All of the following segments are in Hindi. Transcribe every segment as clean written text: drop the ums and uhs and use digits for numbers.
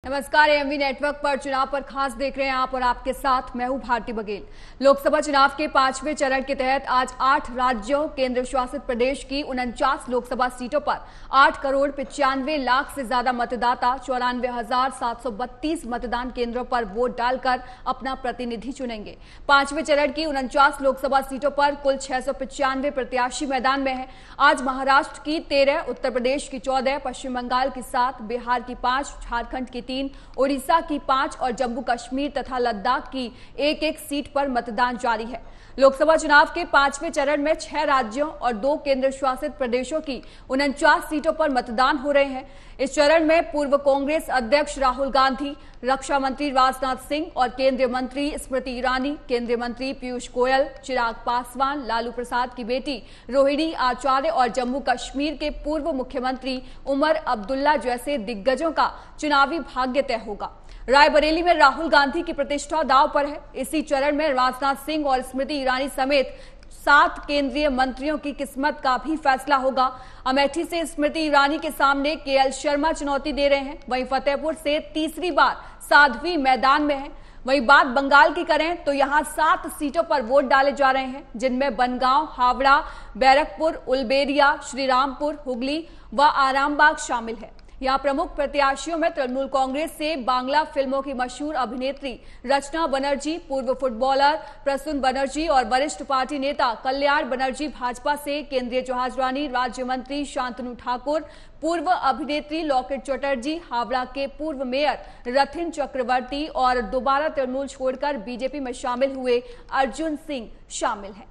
नमस्कार। एएमवी नेटवर्क पर चुनाव पर खास देख रहे हैं आप और आपके साथ मैं हूं भारती बघेल। लोकसभा चुनाव के 5वें चरण के तहत आज 8 राज्यों केंद्र शासित प्रदेश की 49 लोकसभा सीटों पर 8,95,00,000 से ज्यादा मतदाता 94,732 मतदान केंद्रों पर वोट डालकर अपना प्रतिनिधि चुनेंगे। 5वें चरण की 49 लोकसभा सीटों पर कुल 695 प्रत्याशी मैदान में हैं। आज महाराष्ट्र की 13, उत्तर प्रदेश की 14, पश्चिम बंगाल की 7, बिहार की 5, झारखंड की 3, ओडिशा की 5 और जम्मू कश्मीर तथा लद्दाख की एक सीट पर मतदान जारी है। लोकसभा चुनाव के 5वें चरण में 6 राज्यों और 2 केंद्र शासित प्रदेशों की 49 सीटों पर मतदान हो रहे हैं। इस चरण में पूर्व कांग्रेस अध्यक्ष राहुल गांधी, रक्षा मंत्री राजनाथ सिंह और केंद्रीय मंत्री स्मृति ईरानी, केंद्रीय मंत्री पीयूष गोयल, चिराग पासवान, लालू प्रसाद की बेटी रोहिणी आचार्य और जम्मू कश्मीर के पूर्व मुख्यमंत्री उमर अब्दुल्ला जैसे दिग्गजों का चुनावी भाग्य तय होगा। रायबरेली में राहुल गांधी की प्रतिष्ठा दांव पर है। इसी चरण में राजनाथ सिंह और स्मृति ईरानी समेत 7 केंद्रीय मंत्रियों की किस्मत का भी फैसला होगा। अमेठी से स्मृति ईरानी के सामने केएल शर्मा चुनौती दे रहे हैं। वहीं फतेहपुर से तीसरी बार साध्वी मैदान में है। वहीं बात बंगाल की करें तो यहां 7 सीटों पर वोट डाले जा रहे हैं, जिनमें बनगांव, हावड़ा, बैरकपुर, उलबेरिया, श्रीरामपुर, हुगली व आरामबाग शामिल है। यहां प्रमुख प्रत्याशियों में तृणमूल कांग्रेस से बांग्ला फिल्मों की मशहूर अभिनेत्री रचना बनर्जी, पूर्व फुटबॉलर प्रसून बनर्जी और वरिष्ठ पार्टी नेता कल्याण बनर्जी भाजपा से, केंद्रीय जहाजरानी राज्य मंत्री शांतनु ठाकुर, पूर्व अभिनेत्री लॉकेट चटर्जी, हावड़ा के पूर्व मेयर रथिन चक्रवर्ती और दोबारा तृणमूल छोड़कर बीजेपी में शामिल हुए अर्जुन सिंह शामिल हैं।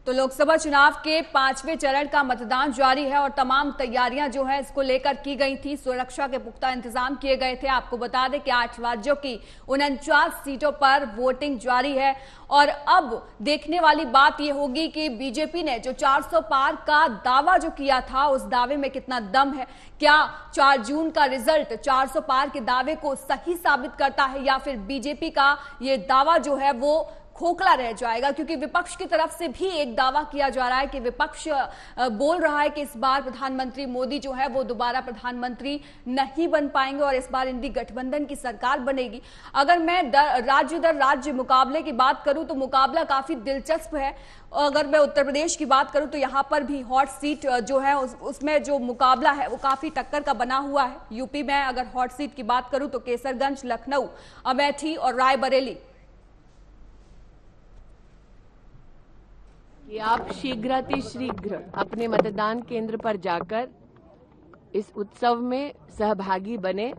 तो लोकसभा चुनाव के 5वें चरण का मतदान जारी है और तमाम तैयारियां जो है इसको लेकर की गई थी। सुरक्षा के पुख्ता इंतजाम किए गए थे। आपको बता दें कि 8 राज्यों की 49 सीटों पर वोटिंग जारी है और अब देखने वाली बात यह होगी कि बीजेपी ने जो 400 पार का दावा जो किया था, उस दावे में कितना दम है। क्या 4 जून का रिजल्ट 400 पार के दावे को सही साबित करता है या फिर बीजेपी का ये दावा जो है वो खोखला रह जाएगा? क्योंकि विपक्ष की तरफ से भी एक दावा किया जा रहा है कि विपक्ष बोल रहा है कि इस बार प्रधानमंत्री मोदी जो है वो दोबारा प्रधानमंत्री नहीं बन पाएंगे और इस बार इंडी गठबंधन की सरकार बनेगी। अगर मैं राज्य दर राज्य मुकाबले की बात करूं तो मुकाबला काफी दिलचस्प है। अगर मैं उत्तर प्रदेश की बात करूं तो यहां पर भी हॉट सीट जो है उसमें जो मुकाबला है वो काफी टक्कर का बना हुआ है। यूपी में अगर हॉट सीट की बात करूं तो केसरगंज, लखनऊ, अमेठी और रायबरेली। कि आप शीघ्रातिशीघ्र अपने मतदान केंद्र पर जाकर इस उत्सव में सहभागी बने।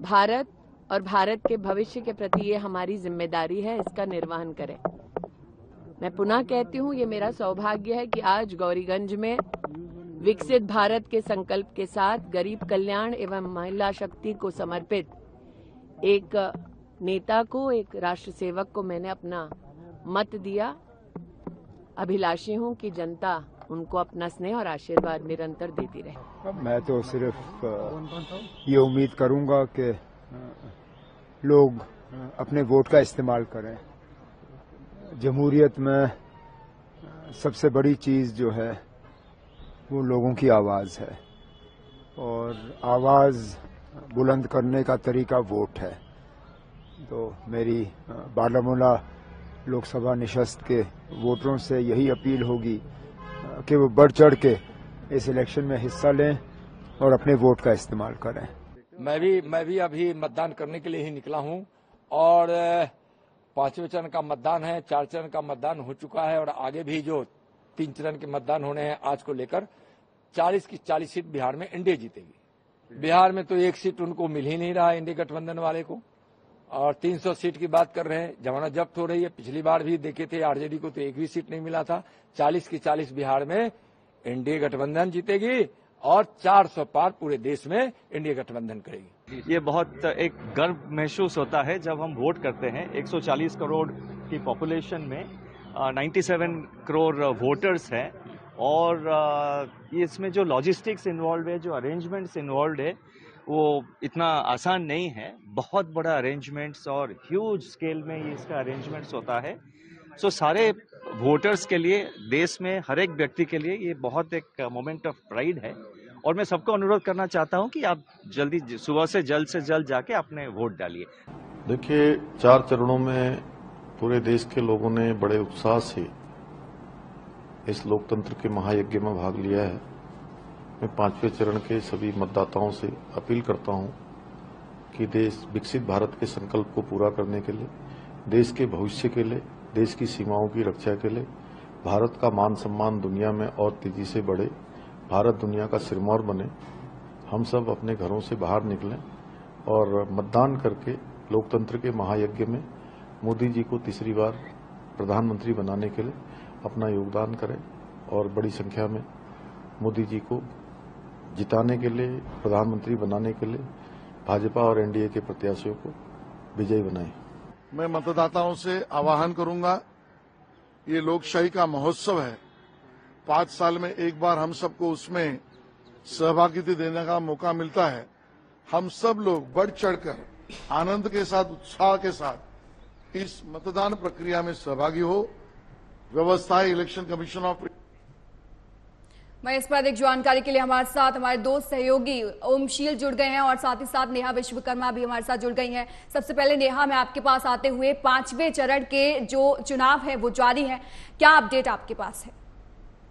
भारत और भारत के भविष्य के प्रति ये हमारी जिम्मेदारी है, इसका निर्वहन करें। मैं पुनः कहती हूँ, ये मेरा सौभाग्य है कि आज गौरीगंज में विकसित भारत के संकल्प के साथ गरीब कल्याण एवं महिला शक्ति को समर्पित एक नेता को, एक राष्ट्र सेवक को मैंने अपना मत दिया। अभिलाषी हूं कि जनता उनको अपना स्नेह और आशीर्वाद निरंतर देती रहे। मैं तो सिर्फ ये उम्मीद करूंगा कि लोग अपने वोट का इस्तेमाल करें। जमहूरियत में सबसे बड़ी चीज जो है वो लोगों की आवाज है और आवाज बुलंद करने का तरीका वोट है। तो मेरी बारामूला लोकसभा निशस्त के वोटरों से यही अपील होगी कि वो बढ़ चढ़ के इस इलेक्शन में हिस्सा लें और अपने वोट का इस्तेमाल करें। मैं भी अभी मतदान करने के लिए ही निकला हूं और 5वें चरण का मतदान है, 4 चरण का मतदान हो चुका है और आगे भी जो 3 चरण के मतदान होने हैं आज को लेकर 40 की 40 सीट बिहार में एनडीए जीतेगी। बिहार में तो 1 सीट उनको मिल ही नहीं रहा है इंडी गठबंधन वाले को और 300 सीट की बात कर रहे हैं। जमानत जब्त हो रही है। पिछली बार भी देखे थे आरजेडी को तो 1 भी सीट नहीं मिला था। 40 की 40 बिहार में एनडीए गठबंधन जीतेगी और 400 पार पूरे देश में एनडीए गठबंधन करेगी। ये बहुत एक गर्व महसूस होता है जब हम वोट करते हैं। 140 करोड़ की पॉपुलेशन में 97 करोड़ वोटर्स हैं और इसमें जो लॉजिस्टिक्स इन्वॉल्व है, जो अरेंजमेंट्स इन्वॉल्व है, वो इतना आसान नहीं है। बहुत बड़ा अरेंजमेंट्स और ह्यूज स्केल में ये इसका अरेंजमेंट्स होता है। सो सारे वोटर्स के लिए, देश में हर एक व्यक्ति के लिए ये बहुत एक मोमेंट ऑफ प्राइड है। और मैं सबको अनुरोध करना चाहता हूं कि आप जल्दी सुबह से जल्द जाके अपने वोट डालिए। देखिए, 4 चरणों में पूरे देश के लोगों ने बड़े उत्साह से इस लोकतंत्र के महायज्ञ में भाग लिया है। मैं 5वें चरण के सभी मतदाताओं से अपील करता हूं कि देश विकसित भारत के संकल्प को पूरा करने के लिए, देश के भविष्य के लिए, देश की सीमाओं की रक्षा के लिए, भारत का मान सम्मान दुनिया में और तेजी से बढ़े, भारत दुनिया का सिरमौर बने, हम सब अपने घरों से बाहर निकलें और मतदान करके लोकतंत्र के महायज्ञ में मोदी जी को तीसरी बार प्रधानमंत्री बनाने के लिए अपना योगदान करें और बड़ी संख्या में मोदी जी को जिताने के लिए, प्रधानमंत्री बनाने के लिए भाजपा और एनडीए के प्रत्याशियों को विजयी बनाएं। मैं मतदाताओं से आह्वान करूंगा, ये लोकशाही का महोत्सव है। 5 साल में एक बार हम सबको उसमें सहभागिता देने का मौका मिलता है। हम सब लोग बढ़ चढ़कर आनंद के साथ, उत्साह के साथ इस मतदान प्रक्रिया में सहभागी हो। व्यवस्था इलेक्शन कमीशन ऑफ मैं इस पर अधिक जानकारी के लिए हमारे साथ हमारे दो सहयोगी ओमशील जुड़ गए हैं और साथ ही साथ नेहा विश्वकर्मा भी हमारे साथ जुड़ गई हैं। सबसे पहले नेहा, मैं आपके पास आते हुए 5वें चरण के जो चुनाव है वो जारी है, क्या अपडेट आपके पास है?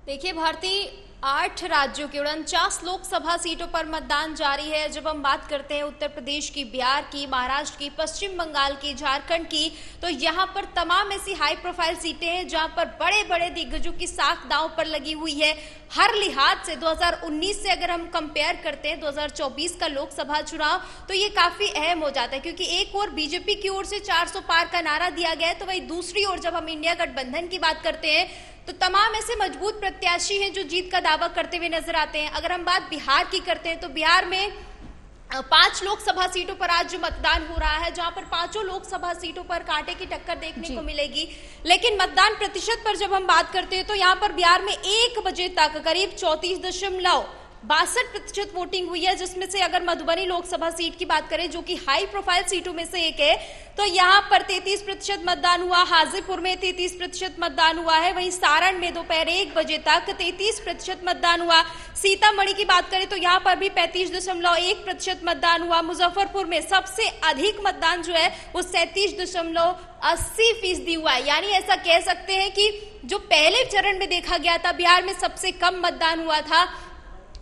देखिए भारती, 8 राज्यों के 49 लोकसभा सीटों पर मतदान जारी है। जब हम बात करते हैं उत्तर प्रदेश की, बिहार की, महाराष्ट्र की, पश्चिम बंगाल की, झारखंड की, तो यहाँ पर तमाम ऐसी हाई प्रोफाइल सीटें हैं जहाँ पर बड़े बड़े दिग्गजों की साख दांव पर लगी हुई है। हर लिहाज से 2019 से अगर हम कंपेयर करते हैं 2024 का लोकसभा चुनाव, तो ये काफी अहम हो जाता है, क्योंकि एक और बीजेपी की ओर से 400 पार का नारा दिया गया है, तो वही दूसरी ओर जब हम इंडिया गठबंधन की बात करते हैं तो तमाम ऐसे मजबूत प्रत्याशी हैं जो जीत का दावा करते हुए नजर आते हैं। अगर हम बात बिहार की करते हैं तो बिहार में 5 लोकसभा सीटों पर आज जो मतदान हो रहा है, जहां पर 5 लोकसभा सीटों पर कांटे की टक्कर देखने को मिलेगी। लेकिन मतदान प्रतिशत पर जब हम बात करते हैं तो यहां पर बिहार में 1 बजे तक करीब 34.62% वोटिंग हुई है, जिसमें से अगर मधुबनी लोकसभा सीट की बात करें जो कि हाई प्रोफाइल सीटों में से एक है, तो यहां पर 33% मतदान हुआ। हाजीपुर में 33% मतदान हुआ है। वहीं सारण में दोपहर 1 बजे तक 33% मतदान हुआ। सीतामढ़ी की बात करें तो यहां पर भी 35.1% मतदान हुआ। मुजफ्फरपुर में सबसे अधिक मतदान जो है वो 37.80% हुआ है। यानी ऐसा कह सकते हैं कि जो पहले चरण में देखा गया था बिहार में सबसे कम मतदान हुआ था।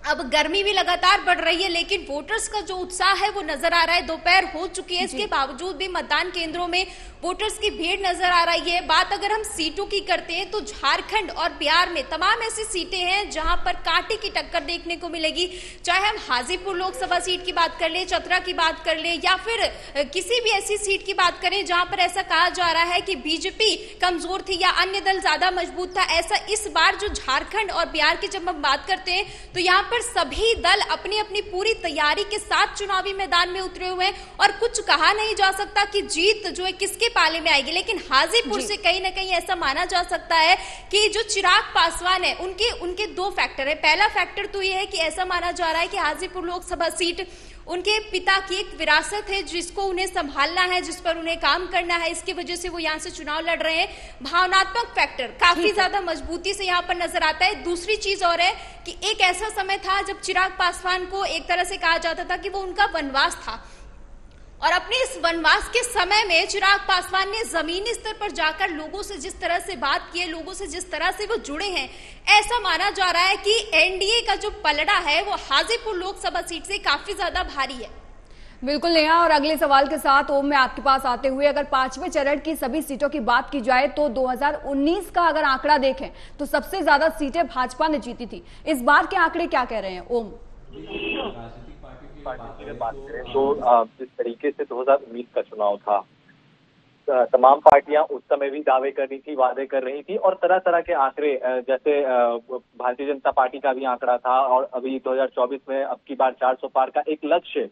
अब गर्मी भी लगातार बढ़ रही है, लेकिन वोटर्स का जो उत्साह है वो नजर आ रहा है। दोपहर हो चुकी है, इसके बावजूद भी मतदान केंद्रों में वोटर्स की भीड़ नजर आ रही है। बात अगर हम सीटों की करते हैं तो झारखंड और बिहार में तमाम ऐसी सीटें हैं जहां पर कांटे की टक्कर देखने को मिलेगी। चाहे हम हाजीपुर लोकसभा सीट की बात कर ले, चतरा की बात कर ले, या फिर किसी भी ऐसी सीट की बात करें जहां पर ऐसा कहा जा रहा है कि बीजेपी कमजोर थी या अन्य दल ज्यादा मजबूत था। ऐसा इस बार जो झारखंड और बिहार की जब हम बात करते हैं तो यहाँ पर सभी दल अपनी अपनी पूरी तैयारी के साथ चुनावी मैदान में उतरे हुए हैं और कुछ कहा नहीं जा सकता कि जीत जो है किसके पाले में आएगी। लेकिन हाजीपुर से कहीं ना कहीं ऐसा माना जा सकता है कि जो चिराग पासवान है उनके 2 फैक्टर है। पहला फैक्टर तो यह है कि ऐसा माना जा रहा है कि हाजीपुर लोकसभा सीट उनके पिता की एक विरासत है जिसको उन्हें संभालना है, जिस पर उन्हें काम करना है, इसकी वजह से वो यहाँ से चुनाव लड़ रहे हैं। भावनात्मक फैक्टर काफी ज्यादा मजबूती से यहाँ पर नजर आता है। दूसरी चीज और है कि एक ऐसा समय था जब चिराग पासवान को एक तरह से कहा जाता था कि वो उनका वनवास था, और अपने इस वनवास के समय में चिराग पासवान ने जमीनी स्तर पर जाकर लोगों से जिस तरह से बात की है, लोगों से जिस तरह से वो जुड़े हैं, ऐसा माना जा रहा है कि एनडीए का जो पलड़ा है वो हाजीपुर लोकसभा सीट से काफी ज्यादा भारी है। बिल्कुल नेहा, और अगले सवाल के साथ ओम मैं आपके पास आते हुए अगर 5वें चरण की सभी सीटों की बात की जाए तो 2019 का अगर आंकड़ा देखें तो सबसे ज्यादा सीटें भाजपा ने जीती थी। इस बार के आंकड़े क्या कह रहे हैं ओम? पार्टी की बात करें तो जिस तरीके से 2019 का चुनाव था, तमाम पार्टियां उस समय भी दावे कर रही थी, वादे कर रही थी, और तरह तरह के आंकड़े, जैसे भारतीय जनता पार्टी का भी आंकड़ा था, और अभी 2024 में अब की बार 400 पार का एक लक्ष्य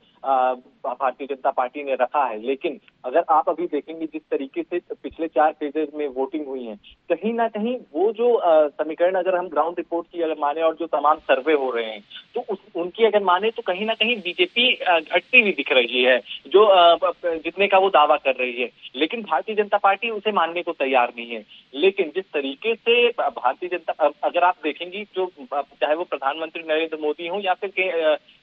भारतीय जनता पार्टी ने रखा है। लेकिन अगर आप अभी देखेंगे जिस तरीके से पिछले 4 फेजेज में वोटिंग हुई है, कहीं ना कहीं वो जो समीकरण अगर हम ग्राउंड रिपोर्ट की अगर माने और जो तमाम सर्वे हो रहे हैं तो उनकी अगर माने तो कहीं ना कहीं बीजेपी घटती हुई दिख रही है, जो जितने का वो दावा कर रही है। लेकिन लेकिन भारतीय जनता पार्टी उसे मानने को तैयार नहीं है। लेकिन जिस तरीके से भारतीय जनता, अगर आप देखेंगी जो चाहे वो प्रधानमंत्री नरेंद्र मोदी हो या फिर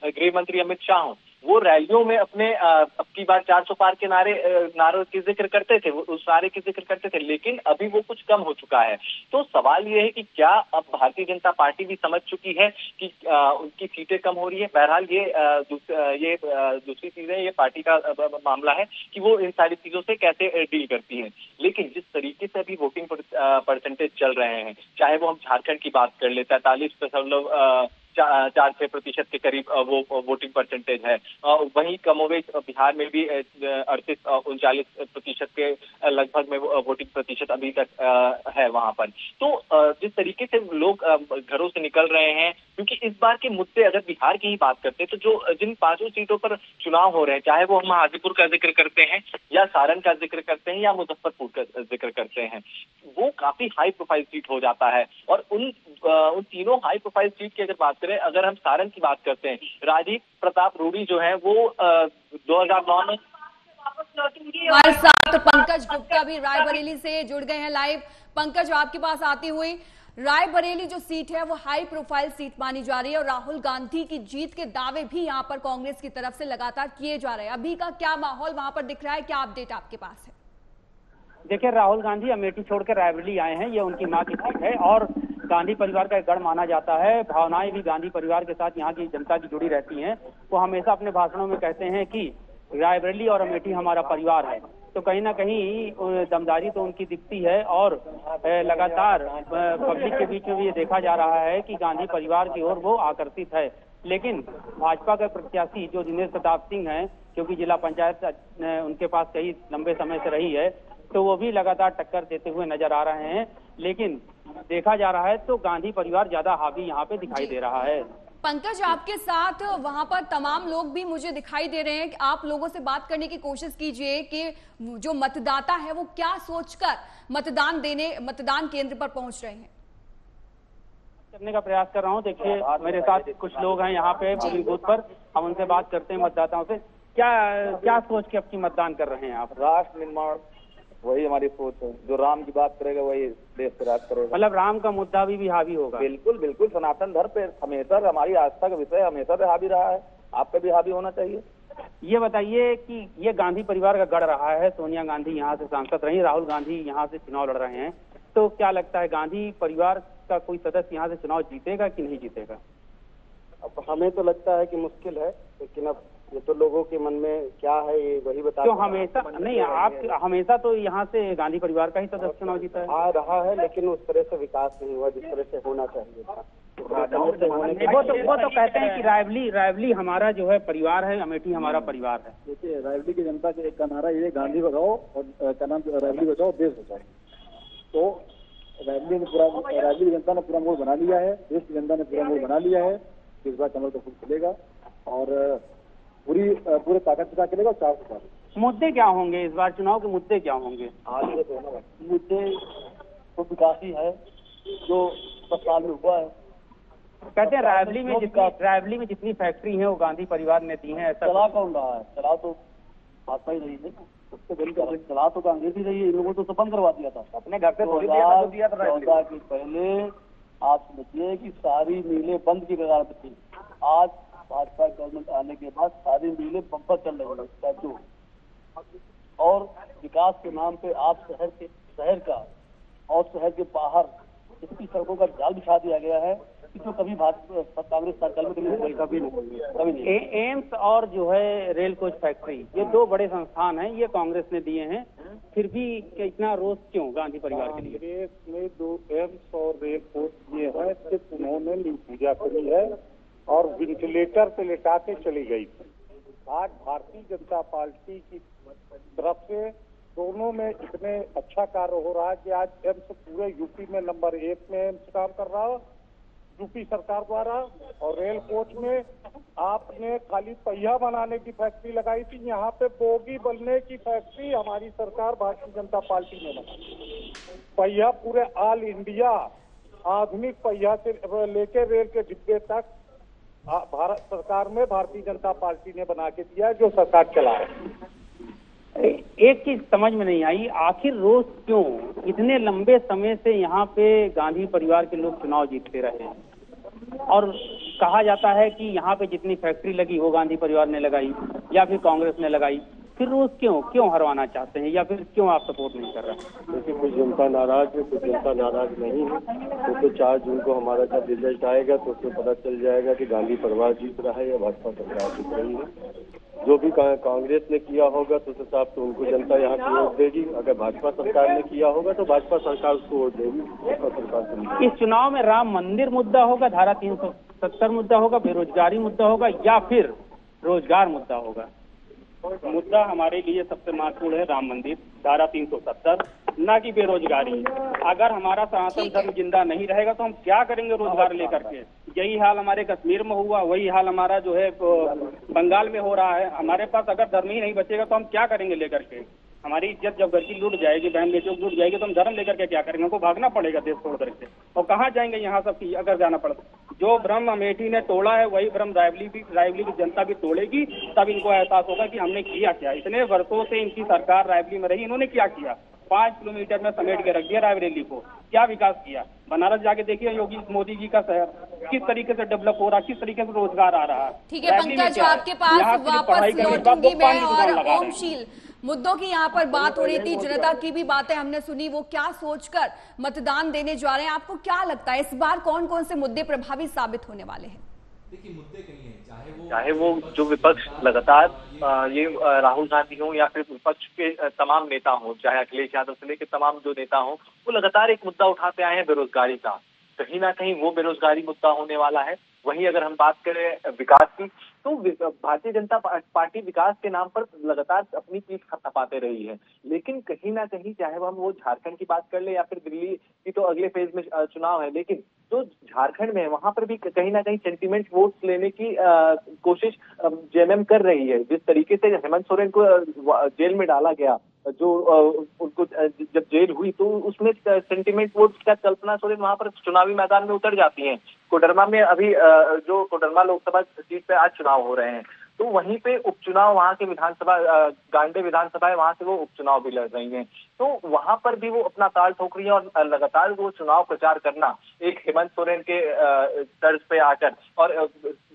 गृह मंत्री अमित शाह हो, वो रैलियों में अपने अब की बार 400 पार के नारों के जिक्र करते थे, वो उस नारे के जिक्र करते थे, लेकिन अभी वो कुछ कम हो चुका है। तो सवाल ये है कि क्या अब भारतीय जनता पार्टी भी समझ चुकी है कि उनकी सीटें कम हो रही है। बहरहाल ये दूसरी चीजें, ये पार्टी का मामला है कि वो इन सारी चीजों से कैसे डील करती है। लेकिन जिस तरीके से अभी वोटिंग परसेंटेज चल रहे हैं, चाहे वो हम झारखंड की बात कर ले, 43.46% के करीब वो वोटिंग परसेंटेज है। वहीं कमोबेश बिहार में भी 38-39% के लगभग में वोटिंग प्रतिशत अभी तक है वहां पर। तो जिस तरीके से लोग घरों से निकल रहे हैं, क्योंकि इस बार के मुद्दे, अगर बिहार की ही बात करते हैं तो जो जिन 5 सीटों पर चुनाव हो रहे हैं, चाहे वो हम हाजीपुर का जिक्र करते हैं या सारण का जिक्र करते हैं या मुजफ्फरपुर का जिक्र करते हैं, वो काफी हाई प्रोफाइल सीट हो जाता है। और उन तीनों हाई प्रोफाइल सीट की अगर बात करें, अगर हम सारण की बात करते हैं, राजीव प्रताप रूडी जो है वो 2009 में हमारे साथ पंकज गुप्ता भी रायबरेली से जुड़ गए हैं लाइव। पंकज, आपके पास आती हुई, रायबरेली जो सीट है वो हाई प्रोफाइल सीट मानी जा रही है और राहुल गांधी की जीत के दावे भी यहां पर कांग्रेस की तरफ से लगातार किए जा रहे हैं। अभी का क्या माहौल वहां पर दिख रहा है, क्या अपडेट आपके पास है? देखिए, राहुल गांधी अमेठी छोड़कर रायबरेली आए हैं। ये उनकी मां की सीट है और गांधी परिवार का एक गढ़ माना जाता है। भावनाएं भी गांधी परिवार के साथ यहाँ की जनता की जुड़ी रहती हैं। वो हमेशा अपने भाषणों में कहते हैं कि रायबरेली और अमेठी हमारा परिवार है। तो कहीं ना कहीं दमदारी तो उनकी दिखती है और लगातार पब्लिक के बीच में भी ये देखा जा रहा है कि गांधी परिवार की ओर वो आकर्षित है। लेकिन भाजपा के प्रत्याशी जो दिनेश प्रताप सिंह हैं, क्योंकि जिला पंचायत उनके पास कई लंबे समय से रही है, तो वो भी लगातार टक्कर देते हुए नजर आ रहे हैं। लेकिन देखा जा रहा है तो गांधी परिवार ज्यादा हावी यहाँ पे दिखाई दे रहा है। पंकज, आपके साथ वहां पर तमाम लोग भी मुझे दिखाई दे रहे हैं कि आप लोगों से बात करने की कोशिश कीजिए कि जो मतदाता है वो क्या सोचकर मतदान केंद्र पर पहुंच रहे हैं। करने का प्रयास कर रहा हूं। देखिए, मेरे साथ कुछ लोग हैं यहाँ पे पोलिंग बूथ पर, हम उनसे बात करते हैं मतदाताओं से। क्या सोच के अब की मतदान कर रहे हैं आप? राष्ट्र निर्माण, वही हमारी सोच है। जो राम की बात करेगा वही देश पे राज करेगा। मतलब राम का मुद्दा भी हावी होगा? बिल्कुल बिल्कुल, सनातन धर्म पे हमेशा हमारी आस्था का विषय हमेशा से हावी रहा है, आप पे भी हावी होना चाहिए। ये बताइए कि ये गांधी परिवार का गढ़ रहा है। सोनिया गांधी यहाँ से सांसद रही, राहुल गांधी यहाँ से चुनाव लड़ रहे हैं, तो क्या लगता है गांधी परिवार का कोई सदस्य यहाँ से चुनाव जीतेगा कि नहीं जीतेगा? अब हमें तो लगता है कि मुश्किल है, लेकिन अब ये तो लोगों के मन में क्या है ये वही बता। तो हमेशा नहीं, आप हमेशा तो यहाँ से गांधी परिवार का ही सदस्य चुनाव जीता है। आ रहा है, लेकिन उस तरह से विकास नहीं हुआ जिस तरह से होना चाहिए था। वो तो कहते हैं कि रायबरेली हमारा जो है परिवार है, अमेठी हमारा परिवार है। देखिए, रायबरेली की जनता के एक का नारा ये, गांधी भगाओ और क्या नाम, रायबरेली बचाओ देश बचाओ। तो रायबरेली जनता ने पूरा मोड़ बना लिया है, देश की जनता ने पूरा मोड़ बना लिया है। इस बार कमल का फूल खिलेगा और पूरे ताकत के साथ चलेगा। 400 मुद्दे क्या होंगे इस बार चुनाव के? मुद्दे क्या होंगे? मुद्दे तो विकास ही है जो 10 साल में हुआ है। कहते हैं रायबरेली में जितनी फैक्ट्री है वो गांधी परिवार ने दी है। चला कौन रहा है? चला तो भाजपा ही रही है, उससे बिल्कुल चला तो कांग्रेस ही रही है। इन लोगों तो बंद करवा दिया था अपने घर से। 2014 के पहले आप समझिए कि सारी मिलें बंद की कगार पर थी। आज भाजपा गवर्नमेंट आने के बाद सारी मिलें बम्पर चल रही है और विकास के नाम पे आप शहर का और शहर के बाहर इतनी सड़कों का जाल बिछा दिया गया है कि जो कभी कांग्रेस सरकार में कभी नहीं। एम्स और जो है रेल कोच फैक्ट्री, ये 2 बड़े संस्थान हैं, ये कांग्रेस ने दिए हैं। फिर भी इतना रोष क्यों गांधी परिवार के लिए? कांग्रेस ने 2 एम्स और रेल कोच दिए हैं, सिर्फ उन्होंने पूजा करी है और वेंटिलेटर पे लेटा के चली गई। आज भारतीय जनता पार्टी की तरफ से दोनों में इतने अच्छा कार्य हो रहा है कि आज एम्स पूरे यूपी में नंबर 1 में एम्स काम कर रहा है यूपी सरकार द्वारा। और रेल कोच में आपने खाली पहिया बनाने की फैक्ट्री लगाई थी, यहाँ पे बोगी बनने की फैक्ट्री हमारी सरकार भारतीय जनता पार्टी ने बनाई। पहिया पूरे ऑल इंडिया आधुनिक पहिया से लेके रेल के डिब्बे तक भारत सरकार में भारतीय जनता पार्टी ने बना के दिया, जो सरकार चला है। एक चीज समझ में नहीं आई, आखिर रोज क्यों इतने लंबे समय से यहाँ पे गांधी परिवार के लोग चुनाव जीतते रहे हैं? और कहा जाता है कि यहाँ पे जितनी फैक्ट्री लगी वो गांधी परिवार ने लगाई या फिर कांग्रेस ने लगाई, फिर रोज क्यों हरवाना चाहते हैं या फिर क्यों आप सपोर्ट नहीं कर रहे? देखिए, कुछ जनता नाराज है, कुछ जनता नाराज नहीं है। तो 4 जून को हमारा जब रिजल्ट आएगा तो उसमें पता चल जाएगा कि गांधी परिवार जीत रहा है या भाजपा सरकार जीत रही है। जो भी कांग्रेस ने किया होगा तो उस हिसाब से उनको जनता यहाँ की वोट देगी। अगर भाजपा सरकार ने किया होगा तो भाजपा सरकार उसको वोट देगी। भाजपा सरकार इस चुनाव में राम मंदिर मुद्दा होगा, धारा 370 मुद्दा होगा, बेरोजगारी मुद्दा होगा या फिर रोजगार मुद्दा होगा? मुद्दा हमारे लिए सबसे महत्वपूर्ण है राम मंदिर, धारा 370, ना कि बेरोजगारी। अगर हमारा सनातन धर्म जिंदा नहीं रहेगा तो हम क्या करेंगे रोजगार लेकर के? यही हाल हमारे कश्मीर में हुआ, वही हाल हमारा जो है बंगाल में हो रहा है। हमारे पास अगर धर्म ही नहीं बचेगा तो हम क्या करेंगे लेकर के? हमारी इज्जत जब घर की लूट जाएगी, बहन बेटियों की लूट जाएगी, तो हम धर्म लेकर के क्या करेंगे? हमको भागना पड़ेगा देश छोड़ करके। और कहाँ जाएंगे यहाँ सब की अगर जाना पड़ा? जो भ्रम अमेठी ने तोड़ा है वही भ्रम रायबरेली की जनता भी तोड़ेगी। तब इनको एहसास होगा कि हमने किया क्या। इतने वर्षों से इनकी सरकार रायबरेली में रही, इन्होंने क्या किया? 5 किलोमीटर में समेट के रख दिया रायबरेली को। क्या विकास किया? बनारस जाके देखिए योगी मोदी जी का शहर किस तरीके से डेवलप हो रहा है, किस तरीके से रोजगार आ रहा है। ठीक है पंकज, आपके पास वापस लौटूंगी मैं। और ओमशील, मुद्दों की यहाँ पर बात हो रही थी, जनता की भी बातें हमने सुनी, वो क्या सोचकर मतदान देने जा रहे हैं। आपको क्या लगता है इस बार कौन कौन से मुद्दे प्रभावी साबित होने वाले हैं? देखिए, मुद्दे कई हैं, चाहे वो जो विपक्ष लगातार ये राहुल गांधी हो या फिर विपक्ष के तमाम नेता हो, चाहे अखिलेश यादव से लेकर तमाम जो नेता हो, वो लगातार एक मुद्दा उठाते आए हैं बेरोजगारी का। कहीं ना कहीं वो बेरोजगारी मुद्दा होने वाला है। वहीं अगर हम बात करें विकास की, तो भारतीय जनता पार्टी विकास के नाम पर लगातार अपनी पीठ थपथपाते रही है। लेकिन कहीं ना कहीं चाहे हम वो झारखंड की बात कर ले या फिर दिल्ली की, तो अगले फेज में चुनाव है, लेकिन जो झारखंड में है वहां पर भी कहीं ना कहीं सेंटीमेंट वोट्स लेने की कोशिश जेएमएम कर रही है। जिस तरीके से हेमंत सोरेन को जेल में डाला गया, जो उनको जब जेल हुई तो उसमें सेंटीमेंट वोट्स का कल्पना सोरेन वहां पर चुनावी मैदान में उतर जाती हैं। कोडरमा में अभी जो कोडरमा लोकसभा सीट पे आज चुनाव हो रहे हैं, तो वहीं पे उपचुनाव, वहां के विधानसभा गांडे विधानसभा है, वहां से वो उपचुनाव भी लड़ रही हैं। तो वहां पर भी वो अपना ताल ठोक रही है और लगातार वो चुनाव प्रचार करना एक हेमंत सोरेन के तर्ज पे आकर और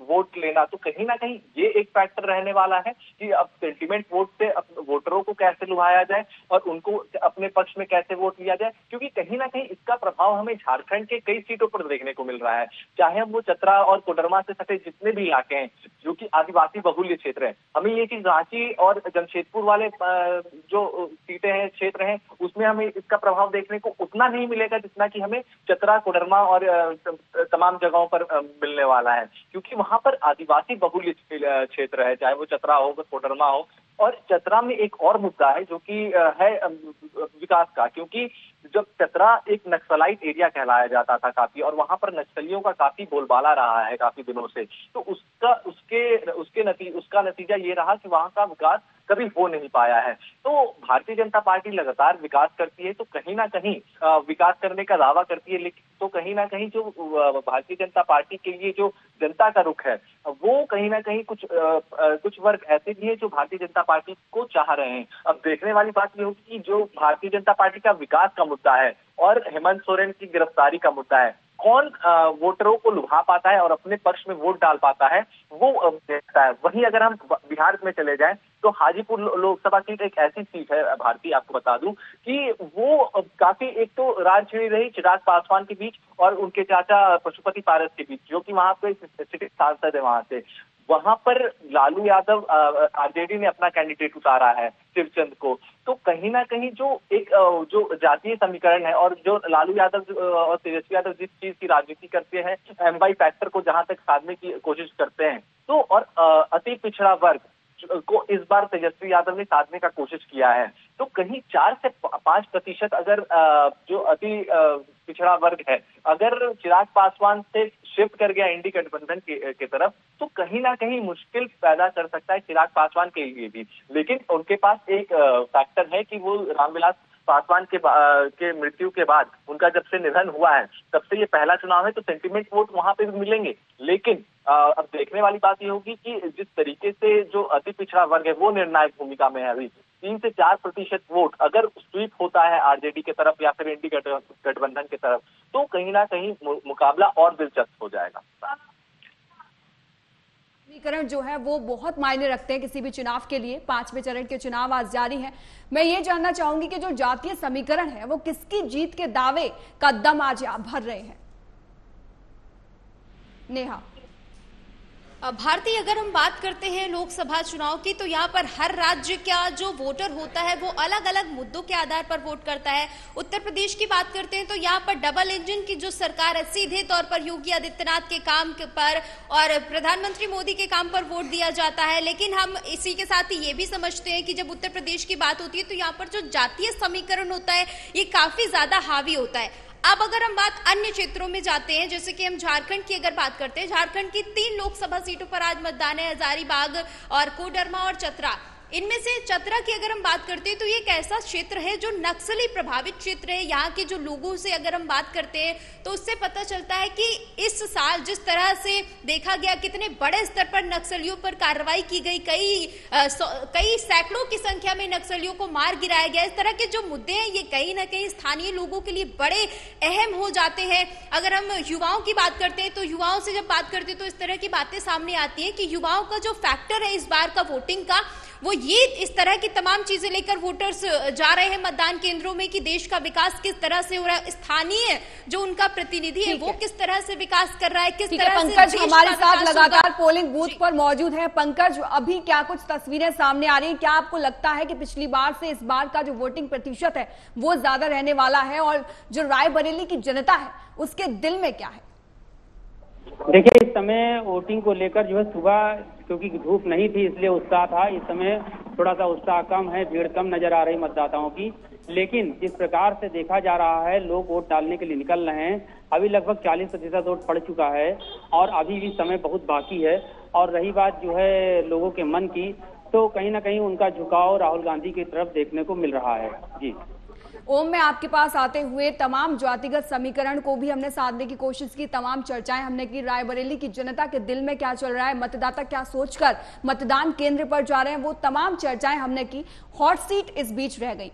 वोट लेना, तो कहीं ना कहीं ये एक फैक्टर रहने वाला है कि अब सेंटीमेंट वोट से वोटरों को कैसे लुभाया जाए और उनको अपने पक्ष में कैसे वोट लिया जाए। क्योंकि कहीं ना कहीं इसका प्रभाव हमें झारखंड के कई सीटों पर देखने को मिल रहा है। चाहे हम वो चतरा और कोडरमा से सटे जितने भी इलाके हैं जो कि आदिवासी बहुल्य क्षेत्र है, हमें ये चीज रांची और जमशेदपुर वाले जो सीटें हैं, क्षेत्र हैं, उसमें हमें इसका प्रभाव देखने को उतना नहीं मिलेगा जितना कि हमें चतरा, कोडरमा और तमाम जगहों पर मिलने वाला है। क्योंकि वहां पर आदिवासी बहुल्य क्षेत्र है, चाहे वो चतरा हो, कोडरमा हो। और चतरा में एक और मुद्दा है जो कि है विकास का, क्योंकि जब चतरा एक नक्सलाइट एरिया कहलाया जाता था काफी, और वहां पर नक्सलियों का काफी बोलबाला रहा है काफी दिनों से, तो उसका नतीजा ये रहा कि वहां का विकास कभी हो नहीं पाया है। तो भारतीय जनता पार्टी लगातार विकास करती है, तो कहीं ना कहीं विकास करने का दावा करती है, लेकिन तो कहीं ना कहीं जो भारतीय जनता पार्टी के लिए जो जनता का रुख है, वो कहीं ना कहीं कुछ वर्ग ऐसे भी है जो भारतीय जनता पार्टी को चाह रहे हैं। अब देखने वाली बात ये होगी कि जो भारतीय जनता पार्टी का विकास का मुद्दा है और हेमंत सोरेन की गिरफ्तारी का मुद्दा है, कौन वोटरों को लुभा पाता है और अपने पक्ष में वोट डाल पाता है, वो देखता है। वहीं अगर हम बिहार में चले जाएं तो हाजीपुर लोकसभा सीट एक ऐसी सीट है भारतीय, आपको बता दूं कि वो काफी, एक तो राज छिड़ी रही चिराग पासवान के बीच और उनके चाचा पशुपति पारस के बीच, जो कि वहां पे सिटी सांसद है वहां से। वहां पर लालू यादव आरजेडी ने अपना कैंडिडेट उतारा है शिवचंद को। तो कहीं ना कहीं जो जातीय समीकरण है और जो लालू यादव और तेजस्वी यादव जिस चीज की राजनीति करते हैं, एमवाई फैक्टर को जहां तक साधने की कोशिश करते हैं, तो और अति पिछड़ा वर्ग को इस बार तेजस्वी यादव ने साधने का कोशिश किया है। तो कहीं 4 से 5% अगर जो अति पिछड़ा वर्ग है, अगर चिराग पासवान से शिफ्ट कर गया इंडी गठबंधन के तरफ, तो कहीं ना कहीं मुश्किल पैदा कर सकता है चिराग पासवान के लिए भी। लेकिन उनके पास एक फैक्टर है कि वो रामविलास पासवान के मृत्यु के बाद, उनका जब से निधन हुआ है तब से ये पहला चुनाव है, तो सेंटीमेंट वोट वहां पे भी मिलेंगे। लेकिन अब देखने वाली बात ये होगी कि जिस तरीके से जो अति पिछड़ा वर्ग है वो निर्णायक भूमिका में है अभी, 3 से 4% वोट अगर स्वीप होता है आरजेडी की तरफ या फिर इंडी गठबंधन की तरफ, तो कहीं ना कहीं मुकाबला और दिलचस्प हो जाएगा। समीकरण जो है वो बहुत मायने रखते हैं किसी भी चुनाव के लिए। 5वें चरण के चुनाव आज जारी हैं। मैं ये जानना चाहूंगी कि जो जातीय समीकरण है वो किसकी जीत के दावे का दम आज भर रहे हैं? नेहा। भारती, अगर हम बात करते हैं लोकसभा चुनाव की, तो यहाँ पर हर राज्य का जो वोटर होता है वो अलग अलग मुद्दों के आधार पर वोट करता है। उत्तर प्रदेश की बात करते हैं तो यहाँ पर डबल इंजन की जो सरकार है, सीधे तौर पर योगी आदित्यनाथ के काम पर और प्रधानमंत्री मोदी के काम पर वोट दिया जाता है। लेकिन हम इसी के साथ ही ये भी समझते हैं कि जब उत्तर प्रदेश की बात होती है तो यहाँ पर जो जातीय समीकरण होता है ये काफी ज्यादा हावी होता है। अब अगर हम बात अन्य क्षेत्रों में जाते हैं, जैसे कि हम झारखंड की अगर बात करते हैं, झारखंड की 3 लोकसभा सीटों पर आज मतदान है, हजारीबाग और कोडरमा और चतरा। इनमें से चतरा की अगर हम बात करते हैं तो ये एक ऐसा क्षेत्र है जो नक्सली प्रभावित क्षेत्र है। यहाँ के जो लोगों से अगर हम बात करते हैं तो उससे पता चलता है कि इस साल जिस तरह से देखा गया कितने बड़े स्तर पर नक्सलियों पर कार्रवाई की गई, कई सैकड़ों की संख्या में नक्सलियों को मार गिराया गया। इस तरह के जो मुद्दे हैं ये कहीं ना कहीं स्थानीय लोगों के लिए बड़े अहम हो जाते हैं। अगर हम युवाओं की बात करते हैं तो युवाओं से जब बात करते हैं तो इस तरह की बातें सामने आती है कि युवाओं का जो फैक्टर है इस बार का वोटिंग का, वो ये इस तरह की तमाम चीजें लेकर वोटर्स जा रहे हैं मतदान केंद्रों में कि देश का विकास किस तरह से हो रहा है, स्थानीय जो उनका प्रतिनिधि है वो किस तरह से विकास कर रहा है, किस तरह से पंकज हमारे साथ लगातार पोलिंग बूथ पर मौजूद है। पंकज, अभी क्या कुछ तस्वीरें सामने आ रही हैं? क्या आपको लगता है कि पिछली बार से इस बार का जो वोटिंग प्रतिशत है वो ज्यादा रहने वाला है, और जो रायबरेली की जनता है उसके दिल में क्या है? देखिए, इस समय वोटिंग को लेकर जो है सुबह क्योंकि धूप नहीं थी इसलिए उत्साह था। इस समय थोड़ा सा उत्साह कम है, भीड़ कम नजर आ रही मतदाताओं की। लेकिन जिस प्रकार से देखा जा रहा है लोग वोट डालने के लिए निकल रहे हैं। अभी लगभग 40% वोट पड़ चुका है और अभी भी समय बहुत बाकी है। और रही बात जो है लोगों के मन की, तो कहीं ना कहीं उनका झुकाव राहुल गांधी की तरफ देखने को मिल रहा है। जी ओम, मैं आपके पास आते हुए तमाम जातिगत समीकरण को भी हमने साधने की कोशिश की, तमाम चर्चाएं हमने की। रायबरेली की जनता के दिल में क्या चल रहा है, मतदाता क्या सोचकर मतदान केंद्र पर जा रहे हैं, वो तमाम चर्चाएं हमने की। हॉट सीट इस बीच रह गई।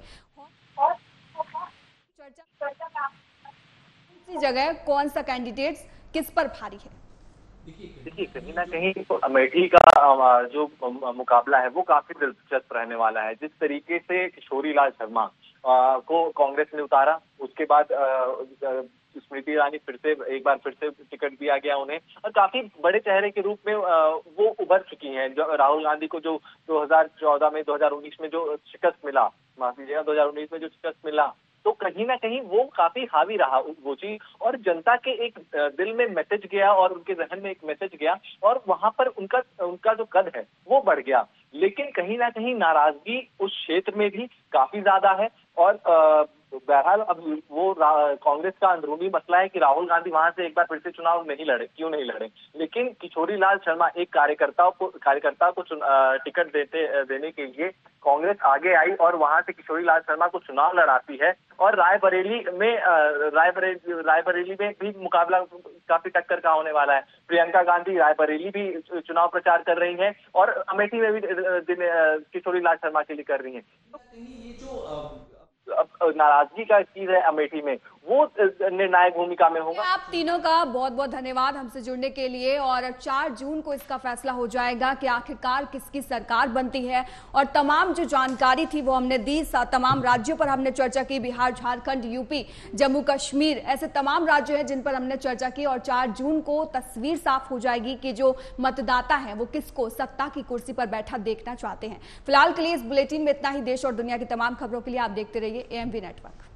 दूसरी जगह कौन सा कैंडिडेट किस पर भारी है? देखिए, कहीं ना कहीं तो अमेठी का जो मुकाबला है वो काफी दिलचस्प रहने वाला है। जिस तरीके से किशोरी लाल शर्मा को कांग्रेस ने उतारा, उसके बाद स्मृति ईरानी एक बार फिर से टिकट दिया गया उन्हें, और काफी बड़े चेहरे के रूप में वो उभर चुकी हैं। जो राहुल गांधी को जो 2019 में जो शिकस्त मिला, माफ कीजिएगा 2019 में जो शिकस्त मिला, तो कहीं ना कहीं वो काफी हावी रहा वो चीज, और जनता के एक दिल में मैसेज गया और उनके जहन में एक मैसेज गया, और वहां पर उनका जो कद है वो बढ़ गया। लेकिन कहीं ना कहीं नाराजगी उस क्षेत्र में भी काफी ज्यादा है। और बहरहाल अब वो कांग्रेस का अंदरूनी मसला है कि राहुल गांधी वहां से एक बार फिर से चुनाव क्यों नहीं लड़े। लेकिन किशोरी लाल शर्मा एक कार्यकर्ता को टिकट देने के लिए कांग्रेस आगे आई और वहां से किशोरी लाल शर्मा को चुनाव लड़ाती है। और रायबरेली में भी मुकाबला काफी टक्कर का होने वाला है। प्रियंका गांधी रायबरेली भी चुनाव प्रचार कर रही हैं और अमेठी में भी किशोरी लाल शर्मा के लिए कर रही हैं। ये जो नाराजगी का चीज है अमेठी में, वो निर्णायक भूमिका में होगा। आप तीनों का बहुत बहुत धन्यवाद हमसे जुड़ने के लिए। और 4 जून को इसका फैसला हो जाएगा कि आखिरकार किसकी सरकार बनती है, और तमाम जो जानकारी थी वो हमने दी। तमाम राज्यों पर हमने चर्चा की, बिहार, झारखंड, यूपी, जम्मू कश्मीर, ऐसे तमाम राज्य हैं जिन पर हमने चर्चा की। और 4 जून को तस्वीर साफ हो जाएगी कि जो मतदाता है वो किसको सत्ता की कुर्सी पर बैठा देखना चाहते हैं। फिलहाल के लिए इस बुलेटिन में इतना ही। देश और दुनिया की तमाम खबरों के लिए आप देखते रहिए AMV नेटवर्क।